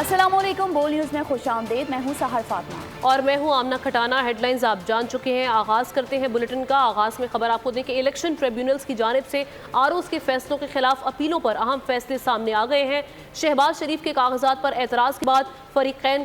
السلام علیکم، بول نیوز میں خوش آمدید۔ میں ہوں سحر فاطمہ اور میں ہوں آمنہ کھٹانہ۔ ہیڈ لائنز آپ جان چکے ہیں۔ آغاز کرتے ہیں بلیٹن کا۔ آغاز میں خبر آپ کو دیں کہ الیکشن ٹریبیونلز کی جانب سے آرؤز کے فیصلوں کے خلاف اپیلوں پر اہم فیصلے سامنے آ گئے ہیں۔ شہباز شریف کے کاغذات پر اعتراض کے بعد فریقین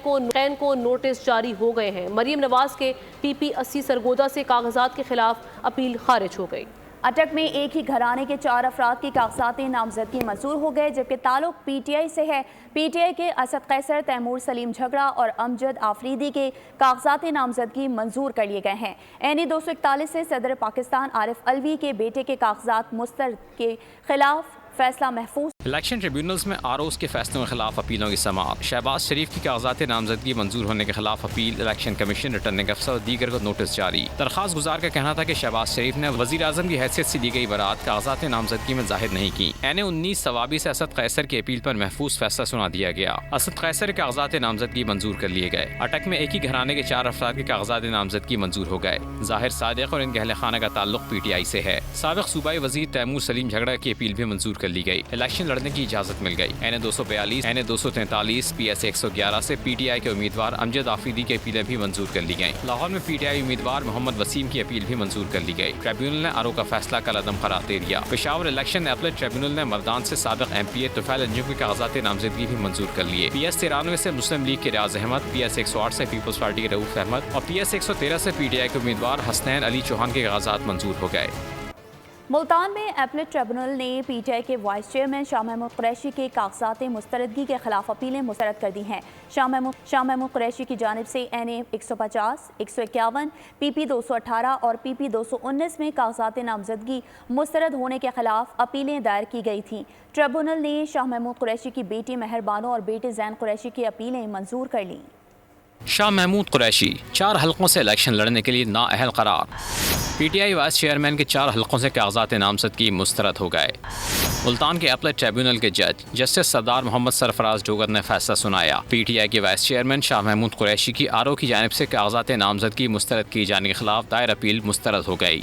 کو نوٹس جاری ہو گئے ہیں۔ مریم نواز کے PP 80 سرگودہ سے کاغذات کے خلاف اپیل خارج ہو گئی۔ اٹک میں ایک ہی گھرانے کے 4 افراد کی کاغذات نامزدگی منظور ہو گئے، جبکہ تعلق PTI سے ہے۔ PTI کے اسد قیصر، تیمور سلیم جھگڑا اور امجد آفریدی کے کاغذات نامزدگی منظور کر لیے گئے ہیں۔ NA 241 سے صدر پاکستان عارف علوی کے بیٹے کے کاغذات مسترد کے خلاف فیصلہ محفوظ۔ الیکشن ٹریبیونلز میں آرؤز کے فیصلوں کے خلاف اپیلوں کی سماعت۔ شہباز شریف کی کاغذات نامزدگی منظور ہونے کے خلاف اپیل۔ الیکشن کمیشن، ریٹرننگ افسر اور دیگر کو نوٹس جاری۔ درخواست گزار کا کہنا تھا کہ شہباز شریف نے وزیر اعظم کی حیثیت سے دی گئی برات کاغذات نامزدگی میں ظاہر نہیں کی۔ NA 19 ثوابی سے اسد قیصر کی اپیل پر محفوظ فیصلہ سنا دیا گیا۔ اسد قیصر کے کاغذات نامزدگی منظور کر لیے گئے۔ اٹک میں ایک ہی گھرانے کے 4 افراد کے کاغذات نامزدگی منظور ہو گئے۔ ظاہر صادق اور ان کے اہل خانہ کا تعلق PTI سے ہے۔ سابق صوبائی وزیر تیمور سلیم جھگڑا کی اپیل بھی منظور کر لی گئی۔ الیکشن لڑنے کی اجازت مل گئی۔ NA 242، NA 243، PS 111 سے PTI کے امیدوار امجد آفریدی کی اپیلیں بھی منظور کر لی گئیں۔ لاہور میں PTI امیدوار محمد وسیم کی اپیل بھی منظور کر لی گئی۔ ٹریبیونل نے آرو کا فیصلہ کل عدم قرار دے دیا۔ پشاور الیکشن اپلیٹ ٹریبیونل نے مردان سے سابق MPA طفیل انجم کے کاغذات نامزدگی بھی منظور کر لیے۔ PS 93 سے مسلم لیگ کے ریاض احمد، PS 108 سے پیپلز پارٹی کے رؤف احمد اور PS 113 سے PTI کے امیدوار حسنین علی چوہان کے کاغذات منظور ہو گئے۔ ملتان میں اپلیٹ ٹریبونل نے PTI کے وائس چیئرمین شاہ محمود قریشی کے کاغذات مستردگی کے خلاف اپیلیں مسترد کر دی ہیں۔ شاہ محمود قریشی کی جانب سے NA 150، 151، PP 218 اور PP 219 میں کاغذات نامزدگی مسترد ہونے کے خلاف اپیلیں دائر کی گئی تھیں۔ ٹریبونل نے شاہ محمود قریشی کی بیٹی مہر بانو اور بیٹے زین قریشی کی اپیلیں منظور کر لیں۔ شاہ محمود قریشی 4 حلقوں سے الیکشن لڑنے کے لیے نااہل قرار۔ PTI وائس چیئرمین کے 4 حلقوں سے کاغذات نامزدگی مسترد ہو گئے۔ ملتان کے اپلیٹ ٹریبیونل کے جج جسٹس سردار محمد سرفراز ڈوگر نے فیصلہ سنایا۔ PTI کے وائس چیئرمین شاہ محمود قریشی کی آرو کی جانب سے کاغذات نامزدگی مسترد کیے جانے کے خلاف دائر اپیل مسترد ہو گئی۔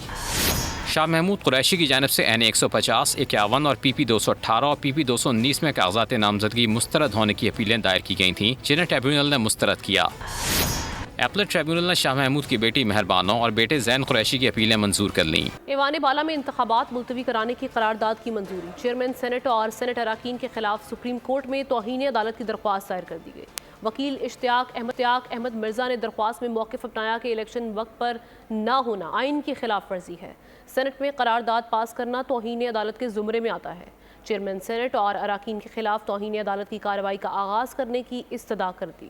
شاہ محمود قریشی کی جانب سے NA 150، 51 اور PP 218 اور PP 219 میں کاغذات نامزدگی مسترد ہونے کی اپیلیں دائر کی گئی تھیں، جنہیں ٹریبیونل نے مسترد کیا۔ اپلیٹ ٹریبیونل نے شاہ محمود کی بیٹی مہر بانو اور بیٹے زین قریشی کی اپیلیں منظور کر لیں۔ ایوان بالا میں انتخابات ملتوی کرانے کی قرارداد کی منظوری۔ چیئرمین سینٹ اور سینٹ اراکین کے خلاف سپریم کورٹ میں توہین عدالت کی درخواست دائر کر دی گئی۔ وکیل اشتیاق احمد مرزا نے درخواست میں موقف اپنایا کہ الیکشن وقت پر نہ ہونا آئین کی خلاف ورزی ہے۔ سینٹ میں قرارداد پاس کرنا توہین عدالت کے زمرے میں آتا ہے۔ چیئرمین سینٹ اور اراکین کے خلاف توہین عدالت کی کارروائی کا آغاز کرنے کی استدعا کر دی۔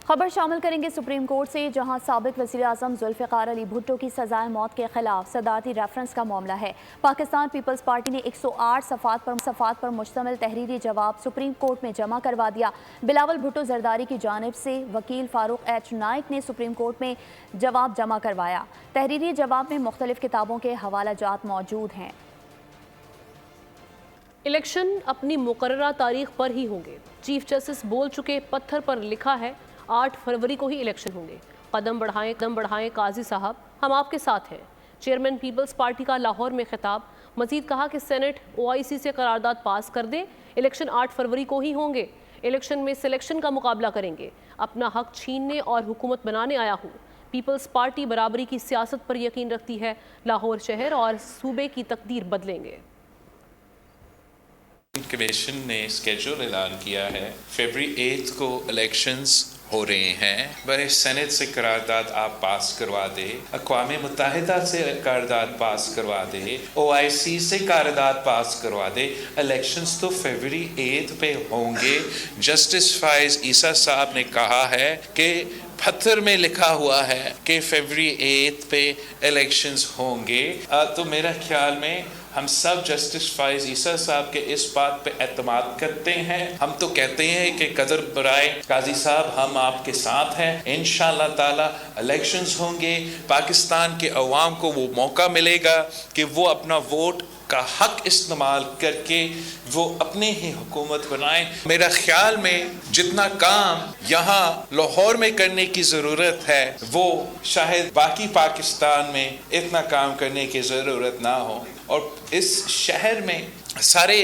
خبر شامل کریں گے سپریم کورٹ سے، جہاں سابق وزیر اعظم ذوالفقار علی بھٹو کی سزائے موت کے خلاف صدارتی ریفرنس کا معاملہ ہے۔ پاکستان پیپلز پارٹی نے 108 صفحات پر مشتمل تحریری جواب سپریم کورٹ میں جمع کروا دیا۔ بلاول بھٹو زرداری کی جانب سے وکیل فاروق H نائک نے سپریم کورٹ میں جواب جمع کروایا۔ تحریری جواب میں مختلف کتابوں کے حوالہ جات موجود ہیں۔ الیکشن اپنی مقررہ تاریخ پر ہی ہوں گے۔ چیف جسٹس بول چکے، پتھر پر لکھا ہے 8 فروری کو ہی الیکشن ہوں گے۔ قدم بڑھائیں قاضی صاحب، ہم آپ کے ساتھ ہیں۔ چیئرمین پیپلز پارٹی کا لاہور میں خطاب۔ مزید کہا کہ سینٹ OIC سے قرارداد پاس کر دے، الیکشن 8 فروری کو ہی ہوں گے۔ الیکشن میں سلیکشن کا مقابلہ کریں گے۔ اپنا حق چھیننے اور حکومت بنانے آیا ہوں۔ پیپلز پارٹی برابری کی سیاست پر یقین رکھتی ہے۔ لاہور شہر اور صوبے کی تقدیر بدلیں گے۔ کمیشن نے اسکیجول اعلان کیا ہے، فیبری 8 کو الیکشنز ہو رہے ہیں۔ برے سینٹ سے قرارداد آپ پاس کروا دے، اقوام متحدہ سے قرارداد پاس کروا دے، OIC سے قرارداد پاس کروا دے، الیکشنز تو فیبری 8 پہ ہوں گے۔ جسٹس فائز عیسیٰ صاحب نے کہا ہے کہ پتھر میں لکھا ہوا ہے کہ فیبری 8 پہ الیکشنز ہوں گے۔ تو میرا خیال میں ہم سب جسٹس فائز عیسیٰ صاحب کے اس بات پہ اعتماد کرتے ہیں۔ ہم تو کہتے ہیں کہ قدر برائے قاضی صاحب، ہم آپ کے ساتھ ہیں۔ انشاءاللہ تعالی الیکشنز ہوں گے۔ پاکستان کے عوام کو وہ موقع ملے گا کہ وہ اپنا ووٹ کا حق استعمال کر کے وہ اپنے ہی حکومت بنائیں۔ میرا خیال میں جتنا کام یہاں لاہور میں کرنے کی ضرورت ہے، وہ شاید باقی پاکستان میں اتنا کام کرنے کی ضرورت نہ ہو۔ اور اس شہر میں سارے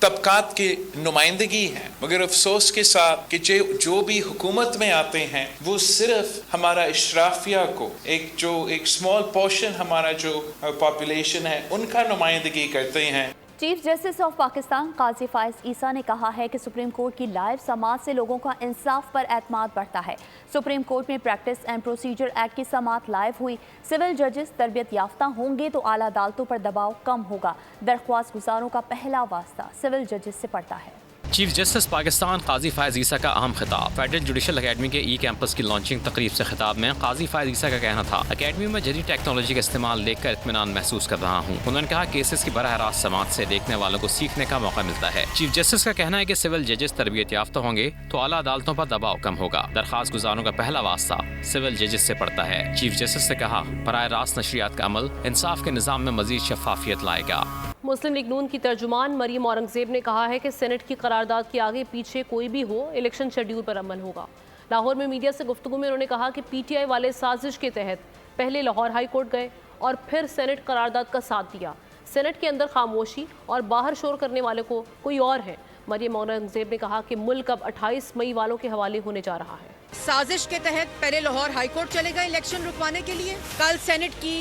तबकात की नुमाइंदगी है, मगर अफसोस के साथ कि जो भी हुकूमत में आते हैं वो सिर्फ हमारा इशराफिया को एक स्मॉल पोर्शन हमारा जो पॉपुलेशन है उनका नुमाइंदगी करते हैं। चीफ जस्टिस ऑफ पाकिस्तान काजी फायज ईसा ने कहा है कि सुप्रीम कोर्ट की लाइव समाअत से लोगों का इंसाफ पर एतमाद बढ़ता है। सुप्रीम कोर्ट में प्रैक्टिस एंड प्रोसीजर एक्ट की समाअत लाइव हुई। सिविल जजेस तरबियत याफ्ता होंगे तो आला अदालतों पर दबाव कम होगा। दरख्वास्त गुजारों का पहला वास्ता सिविल जजेस से पड़ता है। चीफ जस्टिस पाकिस्तान काजी फायज ईसा का अहम खिताब। फेडरल जुडिशल अकेडमी के ई कैंपस की लॉन्चिंग तकरीब से खिताब में काजी फायज ईसा का कहना था, अकेडमी में जदीद टेक्नोलॉजी का इस्तेमाल देखकर इत्मीनान महसूस कर रहा हूँ। उन्होंने कहा केसेस की बराह रास्त समाअत से देखने वालों को सीखने का मौका मिलता है। चीफ जस्टिस का कहना है कि सिविल जजेस तरबियत याफ्ता होंगे तो आला अदालतों पर दबाव कम होगा। दरख्वास्त गुजारों का पहला वास्ता सिविल जजेस से पड़ता है। चीफ जस्टिस ने कहा, बराह रास्त नशरियात का अमल इंसाफ के निज़ाम में मजीद शफाफियत लाएगा। मुस्लिम लीग नून की तर्जुमान मरियम औरंगजेब ने कहा है कि सेनेट की करारदाद के आगे पीछे कोई भी हो, इलेक्शन शेड्यूल पर अमल होगा। लाहौर में मीडिया से गुफ्तगू में उन्होंने कहा कि पीटीआई वाले साजिश के तहत पहले लाहौर हाई कोर्ट गए और फिर सेनेट करारदाद का साथ दिया। सेनेट के अंदर खामोशी और बाहर शोर करने वाले को कोई और है। मरियम औरंगजेब ने कहा कि मुल्क अब 28 मई वालों के हवाले होने जा रहा है। साजिश के तहत पहले लाहौर हाई कोर्ट चले गए इलेक्शन रुकवाने के लिए, कल सेनेट की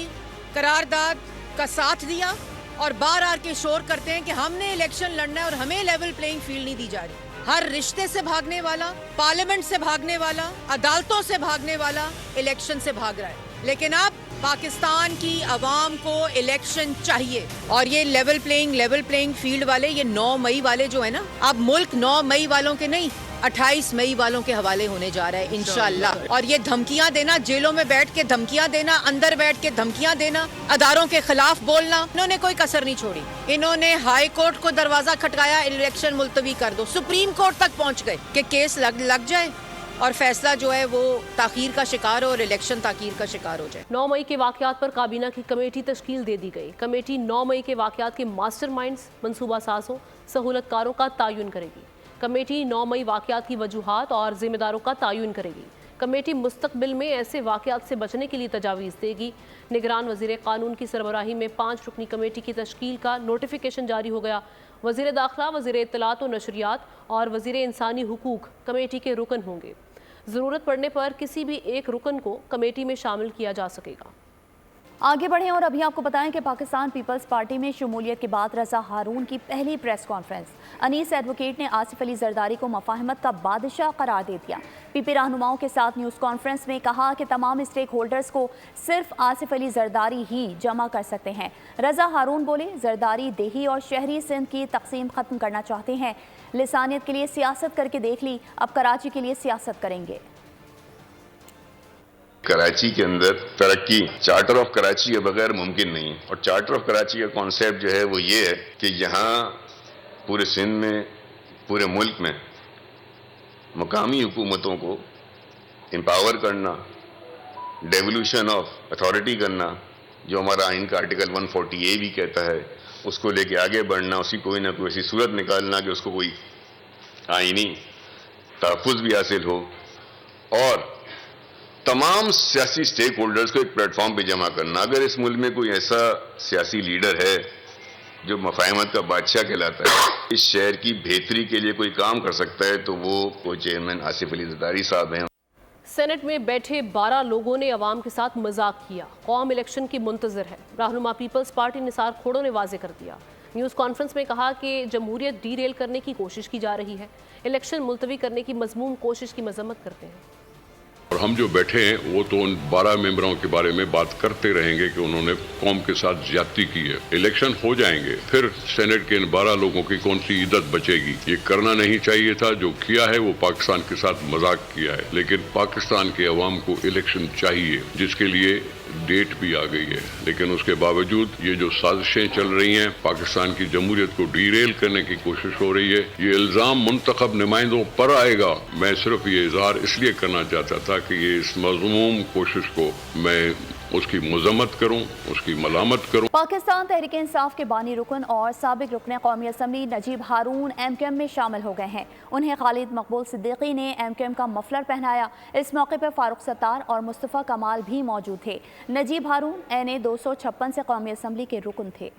करारदाद का साथ दिया और बार आर के शोर करते हैं कि हमने इलेक्शन लड़ना है और हमें लेवल प्लेइंग फील्ड नहीं दी जा रही। हर रिश्ते से भागने वाला, पार्लियामेंट से भागने वाला, अदालतों से भागने वाला इलेक्शन से भाग रहा है। लेकिन अब पाकिस्तान की आवाम को इलेक्शन चाहिए और ये लेवल प्लेइंग फील्ड वाले, ये 9 मई वाले जो है ना, अब मुल्क 9 मई वालों के नहीं 28 मई वालों के हवाले होने जा रहा है इंशाअल्लाह। और ये धमकियां देना, जेलों में बैठ के धमकियां देना, अंदर बैठ के धमकियां देना, अदारों के खिलाफ बोलना, इन्होंने कोई कसर नहीं छोड़ी। इन्होंने हाई कोर्ट को दरवाजा खटकाया, इलेक्शन मुलतवी कर दो, सुप्रीम कोर्ट तक पहुंच गए कि केस लग जाए और फैसला जो है वो ताखीर का शिकार हो और इलेक्शन ताखीर का शिकार हो जाए। 9 मई के वाक़यात पर काबीना की कमेटी तश्कील दे दी गई। कमेटी 9 मई के वाक़यात के मास्टरमाइंड्स, मंसूबा साजों, सहूलतकारों का तयन करेगी। कमेटी 9 मई वाक़यात की वजूहात और ज़िम्मेदारों का तयन करेगी। कमेटी मुस्तक़बिल में ऐसे वाक़यात से बचने के लिए तजावीज़ देगी। निगरान वज़ीर क़ानून की सरबराही में 5 रुकनी कमेटी की तश्कील का नोटिफिकेशन जारी हो गया। वज़ीर दाखिला, वज़ीर इत्तलात व नशरियात और वज़ीर इंसानी हुकूक कमेटी के रुकन होंगे। ज़रूरत पड़ने पर किसी भी एक रुकन को कमेटी में शामिल किया जा सकेगा। आगे बढ़ें और अभी आपको बताएं कि पाकिस्तान पीपल्स पार्टी में शमूलियत के बाद रज़ा हारून की पहली प्रेस कॉन्फ्रेंस। अनीस एडवोकेट ने आसिफ अली जरदारी को मफाहमत का बादशाह करार दे दिया। पीपी रहनुमाओं के साथ न्यूज़ कॉन्फ्रेंस में कहा कि तमाम स्टेक होल्डर्स को सिर्फ आसिफ अली जरदारी ही जमा कर सकते हैं। रज़ा हारून बोले, जरदारी देही और शहरी सिंध की तकसीम ख़त्म करना चाहते हैं। लिसानियत के लिए सियासत करके देख ली, अब कराची के लिए सियासत करेंगे। कराची के अंदर तरक्की चार्टर ऑफ कराची के बगैर मुमकिन नहीं। और चार्टर ऑफ कराची का कॉन्सेप्ट जो है वो ये है कि यहाँ पूरे सिंध में, पूरे मुल्क में मकामी हुकूमतों को एम्पावर करना, डेवोल्यूशन ऑफ अथॉरिटी करना, जो हमारा आइन का आर्टिकल 140A भी कहता है, उसको लेके आगे बढ़ना, उसी कोई ना कोई ऐसी सूरत निकालना कि उसको कोई आइनी तहफ़्फ़ुज़ भी हासिल हो और तमाम सियासी स्टेक होल्डर्स को एक प्लेटफॉर्म पे जमा करना। अगर इस मुल्क में कोई ऐसा सियासी लीडर है जो मफाहमत का बादशाह कहलाता है, इस शहर की बेहतरी के लिए कोई काम कर सकता है, तो वो चेयरमैन आसिफ अली जरदारी साहब हैं। सेनेट में बैठे 12 लोगों ने अवाम के साथ मजाक किया। कौम इलेक्शन की मुंतज़िर है। रहनुमा पीपल्स पार्टी निसार खोड़ो ने वाजे कर दिया। न्यूज़ कॉन्फ्रेंस में कहा कि जमहूरियत डीरेल करने की कोशिश की जा रही है। इलेक्शन मुलतवी करने की मज़मूम कोशिश की मजम्मत करते हैं। और हम जो बैठे हैं वो तो उन 12 मेंबरों के बारे में बात करते रहेंगे कि उन्होंने कौम के साथ ज्यादती की है। इलेक्शन हो जाएंगे, फिर सेनेट के इन 12 लोगों की कौन सी इज्जत बचेगी। ये करना नहीं चाहिए था। जो किया है वो पाकिस्तान के साथ मजाक किया है। लेकिन पाकिस्तान के अवाम को इलेक्शन चाहिए, जिसके लिए डेट भी आ गई है। लेकिन उसके बावजूद ये जो साजिशें चल रही हैं, पाकिस्तान की जमहूरियत को डीरेल करने की कोशिश हो रही है, ये इल्ज़ाम मुंतखब नुमाइंदों पर आएगा। मैं सिर्फ ये इजहार इसलिए करना चाहता था कि ये इस मज़मूम कोशिश को मैं उसकी मजम्मत करूं, उसकी मलामत करूं। पाकिस्तान तहरीक इंसाफ के बानी रुकन और साबिक रुकन कौमी असम्बली नजीब हारून MKM में शामिल हो गए हैं। उन्हें खालिद मकबूल सिद्दीकी ने MKM का मफलर पहनाया। इस मौके पर फारूक सत्तार और मुस्तफ़ा कमाल भी मौजूद थे। नजीब हारून NA 256 से कौमी असम्बली के रुकन थे।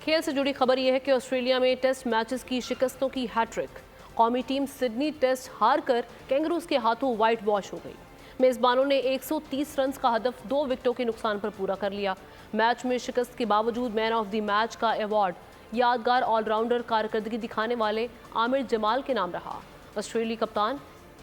खेल से जुड़ी खबर यह है कि ऑस्ट्रेलिया में टेस्ट मैचेस की शिकस्तों की हैट्रिक। कौमी टीम सिडनी टेस्ट हार कर कैंगरूज के हाथों वाइट वॉश हो गई। मेज़बानों ने 130 रन का हदफ 2 विकेटों के नुकसान पर पूरा कर लिया। मैच में शिकस्त के बावजूद मैन ऑफ द मैच का अवार्ड यादगार ऑलराउंडर कारकर्दगी दिखाने वाले आमिर जमाल के नाम रहा। ऑस्ट्रेलियाई कप्तान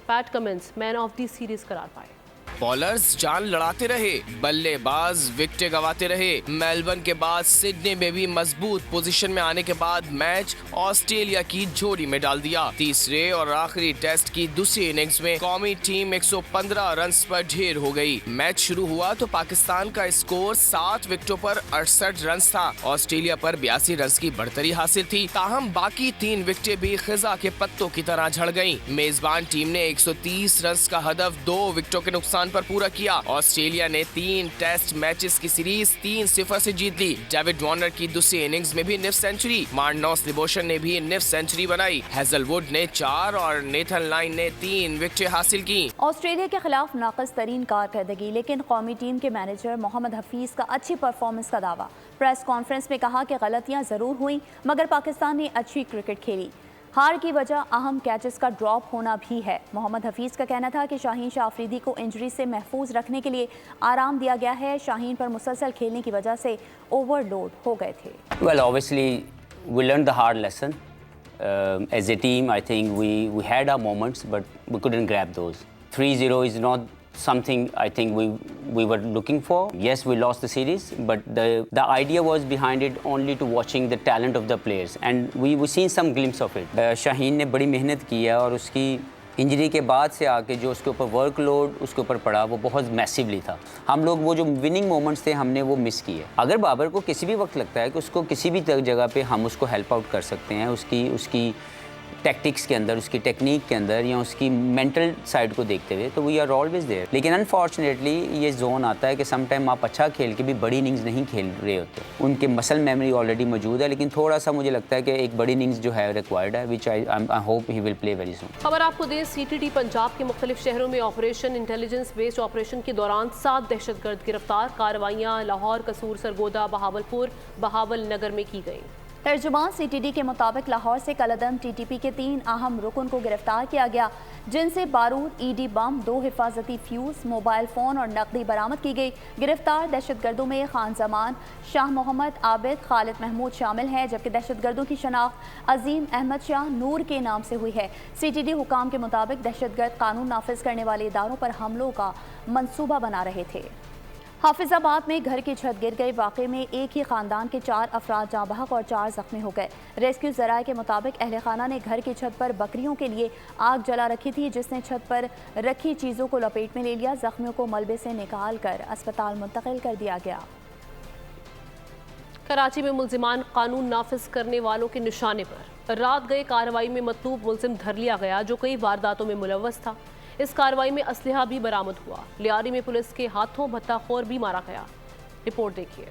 PAT Cummins man of the series करार पाए। बॉलर्स जान लड़ाते रहे, बल्लेबाज विकेटें गंवाते रहे। मेलबर्न के बाद सिडनी में भी मजबूत पोजीशन में आने के बाद मैच ऑस्ट्रेलिया की झोली में डाल दिया। तीसरे और आखिरी टेस्ट की दूसरी इनिंग्स में कौमी टीम 115 रन पर ढेर हो गई। मैच शुरू हुआ तो पाकिस्तान का स्कोर 7 विकेटों पर 68 रन था। ऑस्ट्रेलिया पर 82 रन की बढ़तरी हासिल थी। ताहम बाकी 3 विकेटें भी खिजा के पत्तों की तरह झड़ गयी। मेजबान टीम ने 130 रन का हदफ 2 विकेटों के नुकसान पर पूरा किया। ऑस्ट्रेलिया ने 3 टेस्ट मैचेस की सीरीज 3-0 से जीत ली। डेविड वार्नर की दूसरी इनिंग्स में भी निफ सेंचुरी, मार्नस लिबोशन ने भी निफ सेंचुरी बनाई। हेजलवुड ने 4 और नेथन लाइन ने 3 विकेटें हासिल की। ऑस्ट्रेलिया के खिलाफ नाक़िस तरीन कारकर्दगी, लेकिन कौमी टीम के मैनेजर मोहम्मद हफीज का अच्छी परफॉर्मेंस का दावा। प्रेस कॉन्फ्रेंस में कहा कि गलतियां जरूर हुई मगर पाकिस्तान ने अच्छी क्रिकेट खेली। हार की वजह अहम कैचेस का ड्रॉप होना भी है। मोहम्मद हफीज का कहना था कि शाहीन शाह अफरीदी को इंजरी से महफूज रखने के लिए आराम दिया गया है। शाहीन पर मुसलसल खेलने की वजह से ओवरलोड हो गए थे। Well, obviously we learned the hard lesson. As a team, I think we had our moments, but we couldn't grab those. 3-0 is not something I think we were looking for. Yes, we lost the series, but the idea was behind it only to watching the talent of the players, and we seen some glimpse of it. Shaheen ने बड़ी मेहनत की है और उसकी injury के बाद से आके जो उसके ऊपर वर्कलोड उसके ऊपर पड़ा वो बहुत मैसिवली था। हम लोग वो जो विनिंग मोमेंट्स थे हमने वो मिस किए। अगर बाबर को किसी भी वक्त लगता है कि उसको किसी भी जगह पे हम उसको हेल्प आउट कर सकते हैं, उसकी टैक्टिक्स के अंदर, उसकी टेक्निक के अंदर या उसकी मेंटल साइड को देखते हुए, तो वी आर ऑलवेज देयर। लेकिन अनफॉर्चुनेटली ये जोन आता है कि सम टाइम आप अच्छा खेल के भी बड़ी इनिंग्स नहीं खेल रहे होते। उनके मसल मेमोरी ऑलरेडी मौजूद है, लेकिन थोड़ा सा मुझे लगता है कि एक बड़ी इनिंग्स जो है रिक्वायर्ड है, which I hope he will play very soon. खबर आपको दें, CTT पंजाब के मुख्तलिफ शहरों में ऑपरेशन इंटेलिजेंस बेस्ड ऑपरेशन के दौरान 7 दहशतगर्द गिरफ्तार। कार्रवाइयाँ लाहौर, कसूर, सरगोदा, बहावलपुर, बहावल नगर में की गई। तर्जुमान CTD के मुताबिक लाहौर से कलदम TTP के 3 अहम रुकन को गिरफ्तार किया गया, जिनसे बारूद, ED बम, 2 हिफाजती फ्यूज, मोबाइल फ़ोन और नकदी बरामद की गई। गिरफ्तार दहशतगर्दों में खान जमान, शाह मोहम्मद आबिद, खालिद महमूद शामिल हैं, जबकि दहशतगर्दों की शनाख्त अजीम अहमद शाह नूर के नाम से हुई है। CTD हुकाम के मुताबिक दहशतगर्द कानून नाफिज करने वाले इदारों पर हमलों का मंसूबा बना रहे थे। हाफिजाबाद में घर की छत गिर गई। वाक़े में एक ही ख़ानदान के 4 अफराद जाँ बहक और 4 ज़ख्मी हो गए। रेस्क्यू ज़राए के मुताबिक अहले खाना ने घर की छत पर बकरियों के लिए आग जला रखी थी, जिसने छत पर रखी चीज़ों को लपेट में ले लिया। ज़ख्मियों को मलबे से निकाल कर अस्पताल मुंतकिल कर दिया गया। कराची में मुल्जिमान कानून नाफिज करने वालों के निशाने पर रात गए कार्रवाई में मतलूब मुल्जिम धर लिया गया, जो कई वारदातों में मुलव्वस था। इस कार्रवाई में असलहा भी बरामद हुआ। लियारी में पुलिस के हाथों भत्ताखोर भी मारा गया। रिपोर्ट देखिए।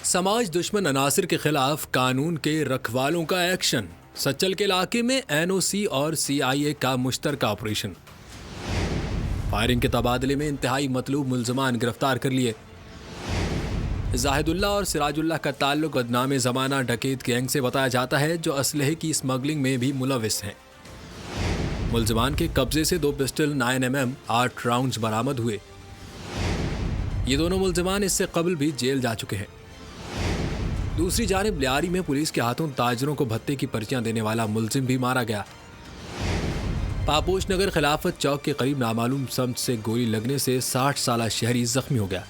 समाज दुश्मन अनासिर के खिलाफ कानून के रखवालों का एक्शन। सच्चल के इलाके में NOC और CIA का मुश्तरका ऑपरेशन। फायरिंग के तबादले में इंतहाई मतलूब मुल्जमान गिरफ्तार कर लिए। जाहिदुल्लाह और सिराजुल्लाह का ताल्लुक बदनामे ज़माना डकैत गैंग से बताया जाता है, जो असलहे की स्मगलिंग में भी मुलविस हैं। मुल्ज़िमान के कब्जे से 2 पिस्टल 9mm 8 राउंड्स बरामद हुए। ये दोनों मुल्ज़िमान इससे कबल भी जेल जा चुके हैं। दूसरी जानिब लियारी में पुलिस के हाथों ताजरों को भत्ते की पर्चियां देने वाला मुल्ज़िम भी मारा गया। पापोश नगर खिलाफत चौक के करीब नामालूम समत से गोली लगने से 60 साला शहरी जख्मी हो गया।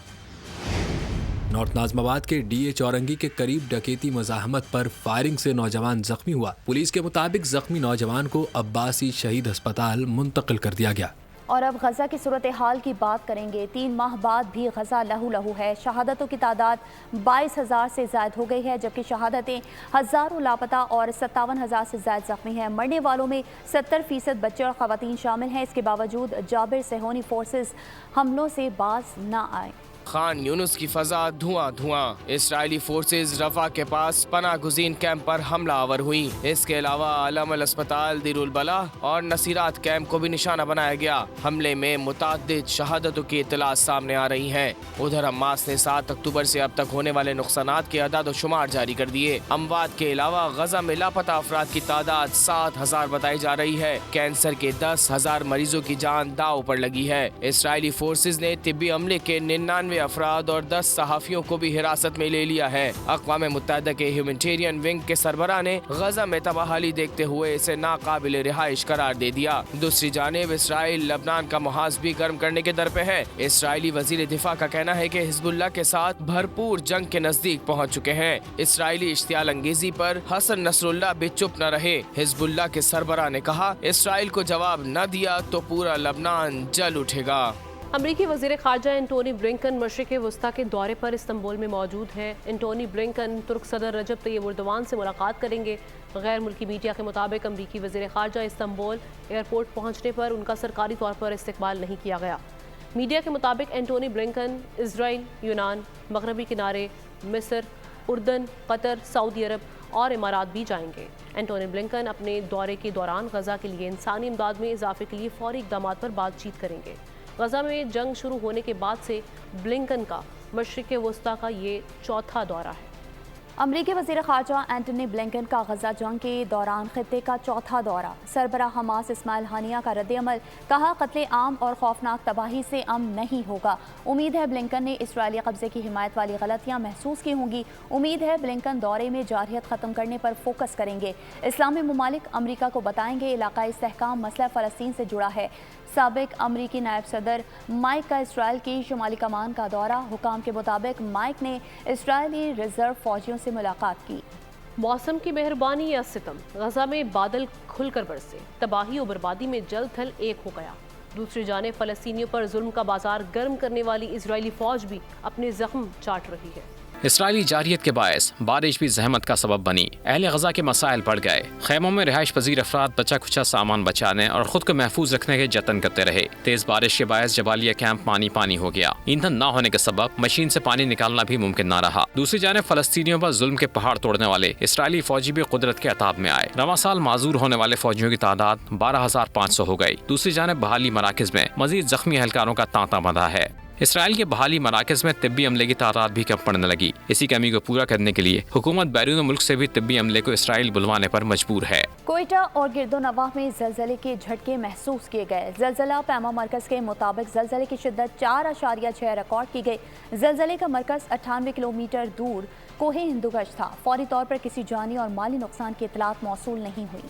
नॉर्थ नाज़माबाद के DA चौरंगी के करीब डकैती मज़ाहमत पर फायरिंग से नौजवान जख्मी हुआ। पुलिस के मुताबिक जख्मी नौजवान को अब्बासी शहीद अस्पताल मुंतकिल कर दिया गया। और अब गजा की सूरत हाल की बात करेंगे। 3 माह बाद भी गजा लहू लहू है। शहादतों की तादाद 22,000 से ज़ायद हो गई है, जबकि शहादतें हज़ारों लापता और 57,000 से ज़ायद जख्मी हैं। मरने वालों में 70% बच्चे और ख़वातीन शामिल हैं। इसके बावजूद जाबिर सेहोनी फोर्सेस हमलों से बाज न आए। खान यूनुस की फजा धुआं धुआं। इसराइली फोर्सेज रफा के पास पनाह गुज़ीन कैंप पर हमला आवर हुई। इसके अलावा अलमल अस्पताल, दिरुल बला और नसीरात कैंप को भी निशाना बनाया गया। हमले में मुताद्दिद शहादतों की इत्तला सामने आ रही है। उधर हमास ने 7 अक्टूबर से अब तक होने वाले नुकसानात के अदाद शुमार जारी कर दिए। अमवात के अलावा गजा में लापता अफराद की तादाद 7,000 बताई जा रही है। कैंसर के 10,000 मरीजों की जान दांव पर लगी है। इसराइली फोर्सेज ने तिब्बी अमले के 99 अफराद और 10 सहाफियों को भी हिरासत में ले लिया है। अक़वाम मुत्तहिदा के ह्यूमैनिटेरियन विंग के सरबराह ने गजा में तबाही देखते हुए इसे नाकाबिल रिहाइश करार दे दिया। दूसरी जानिब इसराइल लबनान का मुहाज भी गर्म करने के दर पे है। इसराइली वजीर दिफा का कहना है कि हिजबुल्लाह के साथ भरपूर जंग के नजदीक पहुँच चुके हैं। इसराइली इश्तियाल अंगेजी पर हसन नसरुल्लाह भी चुप न रहे। हिजबुल्लाह के सरबराह ने कहा, इसराइल को जवाब न दिया तो पूरा लबनान जल उठेगा। अमरीकी वज़ीर ख़ारजा एंटोनी ब्लिंकन मशरिक़ वस्ता के दौरे पर इस्तांबुल में मौजूद हैं। एंटोनी ब्लिंकन तुर्क सदर रजब तैयब एर्दोगान से मुलाकात करेंगे। गैर मुल्की मीडिया के मुताबिक अमरीकी वज़ीर ख़ारजा इस्तांबुल एयरपोर्ट पहुँचने पर उनका सरकारी तौर पर इस्तकबाल नहीं किया गया। मीडिया के मुताबिक एंटोनी ब्लिंकन इजराइल, यूनान, मगरबी किनारे, मिस्र, उर्दन, कतर, सऊदी अरब और इमारात भी जाएंगे। एंटोनी ब्लिंकन अपने दौरे के दौरान गजा के लिए इंसानी इमदाद में इजाफे के लिए फौरी इक़दाम पर बातचीत करेंगे। गजा में जंग शुरू होने के बाद से ब्लिंकन का मशरिक़ वस्ता का ये चौथा दौरा है। अमरीकी वज़ीर ख़ारजा एंटनी ब्लिंकन का गजा जंग के दौरान खित्ते का चौथा दौरा। सरबराह हमास इस्माइल हानिया का रद्द-ए-अमल, कहा कत्ले आम और खौफनाक तबाही से अमन नहीं होगा। उम्मीद है ब्लिंकन ने इसराइली कब्जे की हिमायत वाली गलतियाँ महसूस की होंगी। उम्मीद है ब्लिंकन दौरे में जारहियत ख़त्म करने पर फोकस करेंगे। इस्लामी ममालिक अमरीका को बताएंगे इलाकाई इस्तेहकाम मसला फ़लस्तीन से जुड़ा है। साबिक अमरीकी नायब सदर माइक का इसराइल की शुमाली कमान का दौरा। हुकाम के मुताबिक माइक ने इसराइली रिजर्व फौजियों से मुलाकात की। मौसम की मेहरबानी या सितम, गजा में बादल खुलकर बरसे, तबाही और बर्बादी में जल थल एक हो गया। दूसरी जानिब फ़लस्तीनियों पर जुल्म का बाजार गर्म करने वाली इजरायली फौज भी अपने जख्म चाट रही है। इसराइली जारियत के बायस बारिश भी जहमत का सबब बनी। अहले गजा के मसाइल बढ़ गए। खैमों में रिहाइश पजीर अफराद बचा खुचा सामान बचाने और खुद को महफूज रखने के जतन करते रहे। तेज बारिश के बायस जबालिया कैंप पानी पानी हो गया। ईंधन न होने के सबब मशीन से पानी निकालना भी मुमकिन न रहा। दूसरी जानिब फलस्तीनियों पर जुल्म के पहाड़ तोड़ने वाले इसराइली फौजी भी कुदरत के अताब में आए। रवां साल माजूर होने वाले फौजियों की तादाद 12,500 हो गई। दूसरी जानिब बहाली मराकज में मजीद जख्मी एहलकारों का तांता बंधा है। इसराइल के बहाली मराकज में तिब्बी अमले की तादाद भी कम पड़ने लगी। इसी कमी को पूरा करने के लिए हुकूमत बैरून मुल्क से भी तिब्बी अमले को इसराइल बुलवाने पर मजबूर है। कोयटा और गिरदोनवाह में ज़लज़ले के झटके महसूस किए गए। ज़लज़ला पैमा मरकज़ के मुताबिक ज़लज़ले की शिद्दत 4.6 रिकॉर्ड की गई। ज़लज़ले का मरकज़ 98 किलोमीटर दूर कोहे हिंदुगश था। फौरी तौर पर किसी जानी और माली नुकसान की इतलात मौसूल नहीं हुई।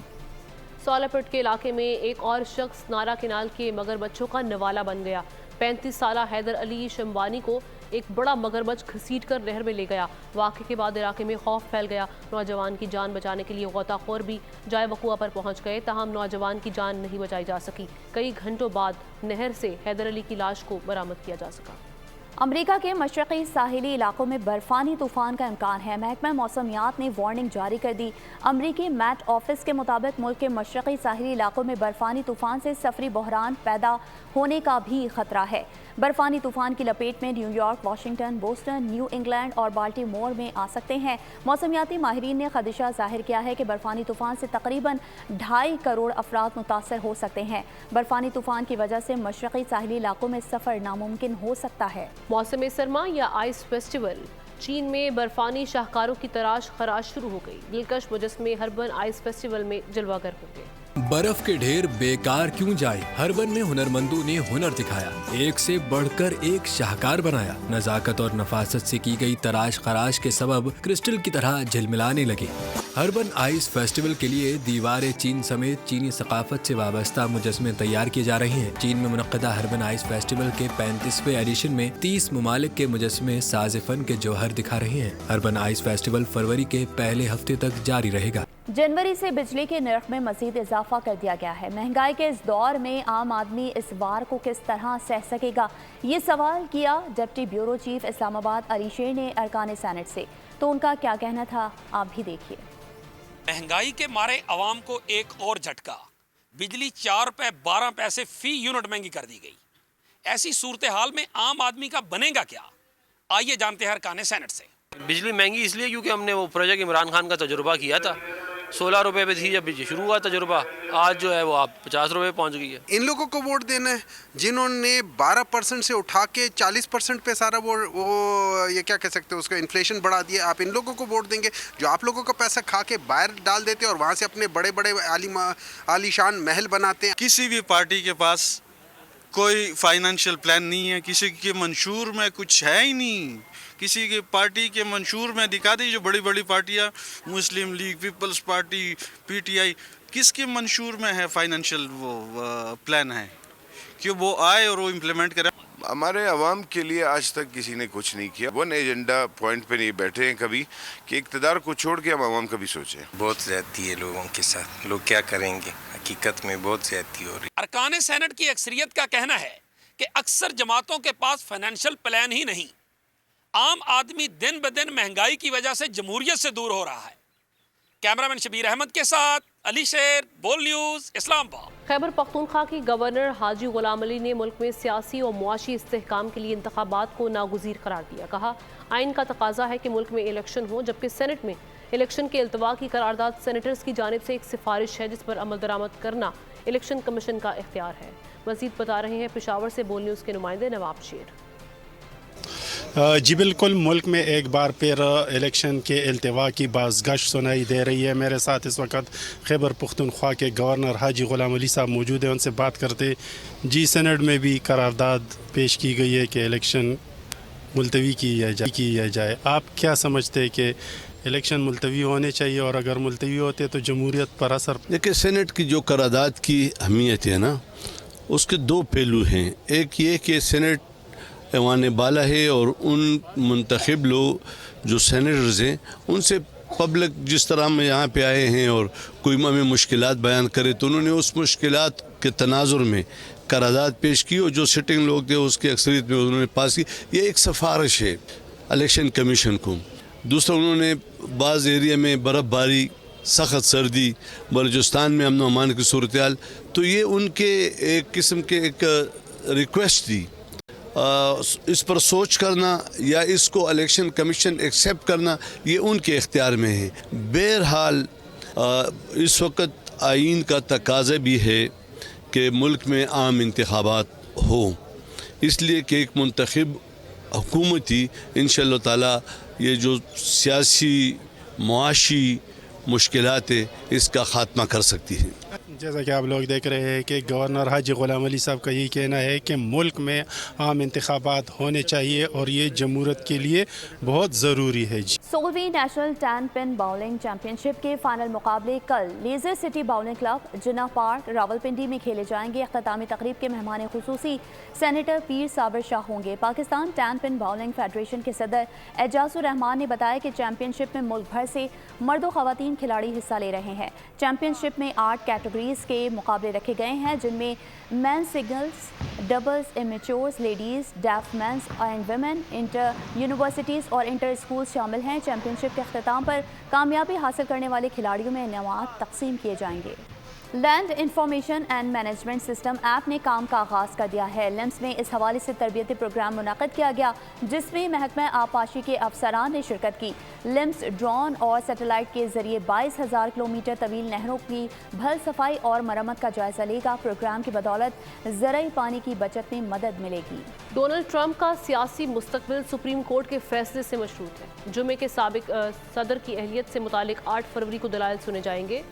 सोलापट के इलाके में एक और शख्स नारा किनाल के मगरमच्छों का नवाला बन गया। 35 साला हैदर अली शंबानी को एक बड़ा मगरमच्छ घसीटकर नहर में ले गया। वाक़े के बाद इलाके में खौफ फैल गया। नौजवान की जान बचाने के लिए गोताखोर भी जाए वक़ुआ पर पहुंच गए, ताहम नौजवान की जान नहीं बचाई जा सकी। कई घंटों बाद नहर से हैदर अली की लाश को बरामद किया जा सका। अमरीका के मशरक़ी साहिली इलाकों में बर्फानी तूफान का इम्कान है। महकमा मौसमियात ने वार्निंग जारी कर दी। अमरीकी मैट ऑफिस के मुताबिक मुल्क के मशरक़ी साहिली इलाकों में बर्फानी तूफान से सफरी बहरान पैदा होने का भी खतरा है। बर्फानी तूफान की लपेट में New York, Washington, Boston, new England और बाल्टीमोर में आ सकते हैं। मौसमियाती माहिरीन ने खदशा जाहिर किया है कि बर्फानी तूफान से तकरीबन 2.5 करोड़ अफराद मुतासर हो सकते हैं। बर्फानी तूफान की वजह से मशरक़ी साहिली इलाकों में सफ़र नामुमकिन हो सकता है। मौसम सरमा या आइस फेस्टिवल। चीन में बर्फानी शाहकारों की तराश खराश शुरू हो गई। दिलकश मुजस्मे हर्बन आइस फेस्टिवल में जलवागर होंगे। बर्फ के ढेर बेकार क्यों जाए, हर्बन में हुनरमंदों ने हुनर दिखाया। एक से बढ़कर एक शाहकार बनाया। नजाकत और नफासत से की गई तराश खराश के सबब क्रिस्टल की तरह झिलमिलाने लगे। हर्बन आइस फेस्टिवल के लिए दीवार चीन समेत चीनी सकाफत से वाबस्ता मुजस्मे तैयार किए जा रहे हैं। चीन में मुनक्किदा हर्बन आइस फेस्टिवल के 35वें एडिशन में 30 ममालिक के मुजस्मे साज़ फन के जौहर दिखा रहे हैं। हर्बन आइस फेस्टिवल फरवरी के पहले हफ्ते तक जारी रहेगा। जनवरी से बिजली के नर्ख में मजीद इजाफा कर दिया गया है। महंगाई के इस दौर में आम आदमी इस वार को किस तरह सह सकेगा, ये सवाल किया deputy bureau chief Islamabad Ali शेर ने अरकान सेनेट से। तो उनका क्या कहना था, आप भी देखिए। महंगाई के मारे आवाम को एक और झटका। बिजली 4 रुपए 12 पैसे फी यूनिट महंगी कर दी गई। ऐसी सूरत हाल में आम आदमी का बनेगा क्या? आइए जानते हैं अरकान सेनेट से। बिजली महंगी इसलिए क्योंकि हमने वो प्रोजेक्ट इमरान खान का तजुर्बा किया था, 16 रुपए पे थी जब बिजली शुरू हुआ तजुर्बा, आज जो है वो आप 50 रुपए पहुंच गई है। इन लोगों को वोट देना है जिन्होंने 12% से उठा के 40% पे सारा वो ये क्या कह सकते हैं उसका इन्फ्लेशन बढ़ा दिया। आप इन लोगों को वोट देंगे जो आप लोगों का पैसा खा के बाहर डाल देते हैं और वहाँ से अपने बड़े बड़े आलीशान महल बनाते हैं। किसी भी पार्टी के पास कोई फाइनेंशियल प्लान नहीं है, किसी के मंशूर में कुछ है ही नहीं। किसी के पार्टी के मंशूर में दिखा दी जो बड़ी बड़ी पार्टियां, मुस्लिम लीग, पीपल्स पार्टी, पीटीआई, किसके मंशूर में है फाइनेंशियल वो प्लान है कि वो आए और वो इम्प्लीमेंट करें। हमारे अवाम के लिए आज तक किसी ने कुछ नहीं किया। वन एजेंडा पॉइंट पे नहीं बैठे हैं कभी कि इक़्तिदार को छोड़ के हम अवाम कभी सोचें। बहुत ज़्यादती है लोगों के साथ, लोग क्या करेंगे, हकीकत में बहुत ज़्यादती हो रही। अरकान सेनेट की अक्सरियत का कहना है कि अक्सर जमातों के पास फाइनेंशियल प्लान ही नहीं, आम आदमी दिन ब दिन महंगाई की वजह से जमहूरियत से दूर हो रहा है। कैमरामैन शबीर अहमद के साथ अली शेर, बोल न्यूज़, इस्लामाबाद। खैबर पख्तूनख्वा की गवर्नर हाजी गुलाम अली ने मुल्क में सियासी और मुआशी इस्तेहकाम के लिए इंतखाबात को नागुज़ीर करार दिया। कहा, आइन का तकाजा है कि मुल्क में इलेक्शन हो, जबकि सेनेट में इलेक्शन के अल्तवा की करारदाद सेनेटर्स की जानिब से एक सिफारिश है जिस पर अमल दरामद करना इलेक्शन कमीशन का इख्तियार है। मज़ीद बता रहे हैं पेशावर से बोल न्यूज़ के नुमाइंदे नवाब शेर। जी बिल्कुल, मुल्क में एक बार फिर इलेक्शन के अल्तवा की बाज़गश्त सुनाई दे रही है। मेरे साथ इस वक्त खैबर पख्तूनख्वा के गवर्नर हाजी गुलाम अली साहब मौजूद हैं, उनसे बात करते। जी, सेनेट में भी करारदाद पेश की गई है कि इलेक्शन मुलतवी किया जाए। आप क्या समझते हैं कि इलेक्शन मुलतवी होने चाहिए, और अगर मुलतवी होते तो जमहूरियत पर असर? देखिए, सेनेट की जो करारदाद की अहमियत है ना, उसके दो पहलू हैं। एक ये कि सेनेट ऐवान बाला है और उन मुंतखब लोग जो सेनेटर्स हैं उनसे पब्लिक जिस तरह हम यहाँ पे आए हैं और कोई हमें मुश्किलात बयान करे तो उन्होंने उस मुश्किलात के तनाजुर में करारदाद पेश की और जो सिटिंग लोग थे उसकी अक्सरियत में उन्होंने पास की। ये एक सिफारिश है इलेक्शन कमीशन को। दूसरा, उन्होंने बाज़ एरिया में बर्फ़बारी, सख्त सर्दी, बलूचिस्तान में अमन अमान की सूरत हाल, तो ये उनके एक किस्म के एक रिक्वेस्ट थी। इस पर सोच करना या इसको इलेक्शन कमीशन एक्सेप्ट करना ये उनके इख्तियार में है। बहरहाल इस वक्त आइन का तकाज़ा भी है कि मुल्क में आम इंतखाबात हो, इसलिए कि एक मुंतखब हुकूमत ही इंशाअल्लाह ताला ये जो सियासी मुआशी मुश्किलात है इसका ख़ात्मा कर सकती है। जैसा कि आप लोग देख रहे हैं कि गवर्नर हाजी गुलाम अली साहब का यही कहना है कि मुल्क में आम इंतखाबात होने चाहिए और ये जमहूरियत के लिए बहुत ज़रूरी है। 16वीं नेशनल 10 पिन बाउलिंग चैंपियनशिप के फाइनल मुकाबले कल लेज़र सिटी बाउलिंग क्लब, जिन्ना पार्क, रावलपिंडी में खेले जाएंगे। अख्तामी तकरीब के मेहमान खुसूसी सेनेटर पीर साबिर शाह होंगे। पाकिस्तान 10 पिन बाउलिंग फेडरेशन के सदर एजाजुर रहमान ने बताया कि चैंपियनशिप में मुल्क भर से मर्द और ख़वातीन खिलाड़ी हिस्सा ले रहे हैं। चैंपियनशिप में 8 कैटेगरीज के मुकाबले रखे गए हैं, जिनमें men singles, doubles, amateurs, ladies, deaf men's and women, inter universities और इंटर स्कूल्स शामिल हैं। चैंपियनशिप के अख्ताम पर कामयाबी हासिल करने वाले खिलाड़ियों में इनामात तकसीम किए जाएंगे। Land information and management system app ने काम का आगाज़ कर दिया है। लिम्स में इस हवाले से तरबियती प्रोग्राम मुनक़्क़द किया गया, जिसमें महकमा आबपाशी के अफसरान ने शिरकत की। लिम्स ड्रोन और सैटेलाइट के जरिए 22,000 किलोमीटर तवील नहरों की भल सफाई और मरम्मत का जायजा लेगा। प्रोग्राम की बदौलत ज़राई पानी की बचत में मदद मिलेगी। डोनाल्ड ट्रंप का सियासी मुस्तकबिल सुप्रीम कोर्ट के फैसले से मशरूत है। जुमे के साबिक सदर की अहलियत से मुतालिक 8 फरवरी को दलाइल सुने जाएंगे।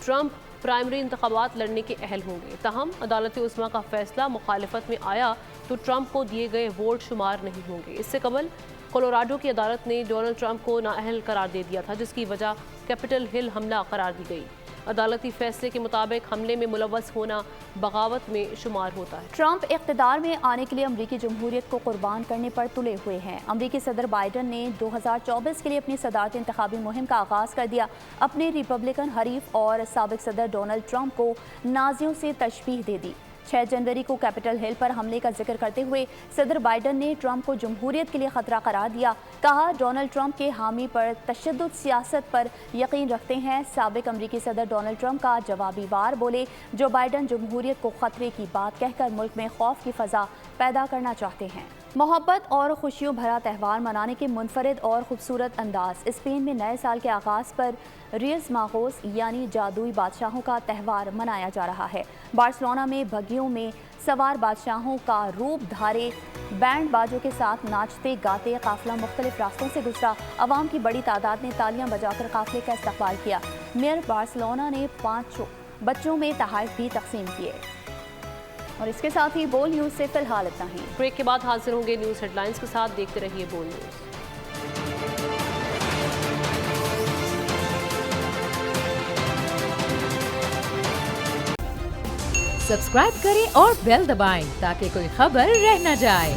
ट्रंप प्राइमरी इंतखाबात लड़ने के अहल होंगे। तहम अदालत उस्मा का फैसला मुखालिफत में आया तो ट्रंप को दिए गए वोट शुमार नहीं होंगे। इससे कबल कोलोराडो की अदालत ने डोनाल्ड ट्रंप को नाअहल करार दे दिया था, जिसकी वजह कैपिटल हिल हमला करार दी गई। अदालती फैसले के मुताबिक हमले में मुलव्वस होना बगावत में शुमार होता है। ट्रंप इक़्तिदार में आने के लिए अमरीकी जमहूरियत को कुर्बान करने पर तुले हुए हैं। अमरीकी सदर बाइडन ने 2024 के लिए अपनी सदारती इंतखाबी मुहिम का आगाज़ कर दिया। अपने रिपब्लिकन हरीफ और साबिक सदर डोनाल्ड ट्रंप को नाजियों से तशबीह दे दी। 6 जनवरी को कैपिटल हिल पर हमले का जिक्र करते हुए सदर बाइडन ने ट्रंप को जमहूरियत के लिए खतरा करार दिया। कहा, डोनाल्ड ट्रंप के हामी पर तशद्दुद सियासत पर यकीन रखते हैं। साबिक अमरीकी सदर डोनाल्ड ट्रंप का जवाबी वार बोले, जो बाइडन जमहूरियत को खतरे की बात कहकर मुल्क में खौफ की फ़ज़ा पैदा करना चाहते हैं। मोहब्बत और खुशियों भरा त्यौहार मनाने के मुनफरद और खूबसूरत अंदाज। स्पेन में नए साल के आगाज़ पर रियस मागोस यानी जादुई बादशाहों का त्यौहार मनाया जा रहा है। बार्सिलोना में बगियों में सवार बादशाहों का रूप धारे बैंड बाजों के साथ नाचते गाते काफिला मुख्तलिफ रास्तों से गुजरा। अवाम की बड़ी तादाद ने तालियां बजाकर काफिले का इस्तकबाल किया। मेयर बार्सिलोना ने 5 बच्चों में तोहफे भी तकसीम किए। और इसके साथ ही बोल न्यूज़ से फिलहाल इतना ही। ब्रेक के बाद हाजिर होंगे न्यूज़ हेडलाइंस के साथ। देखते रहिए बोल न्यूज़। सब्सक्राइब करें और बेल दबाएं ताकि कोई खबर रह न जाए।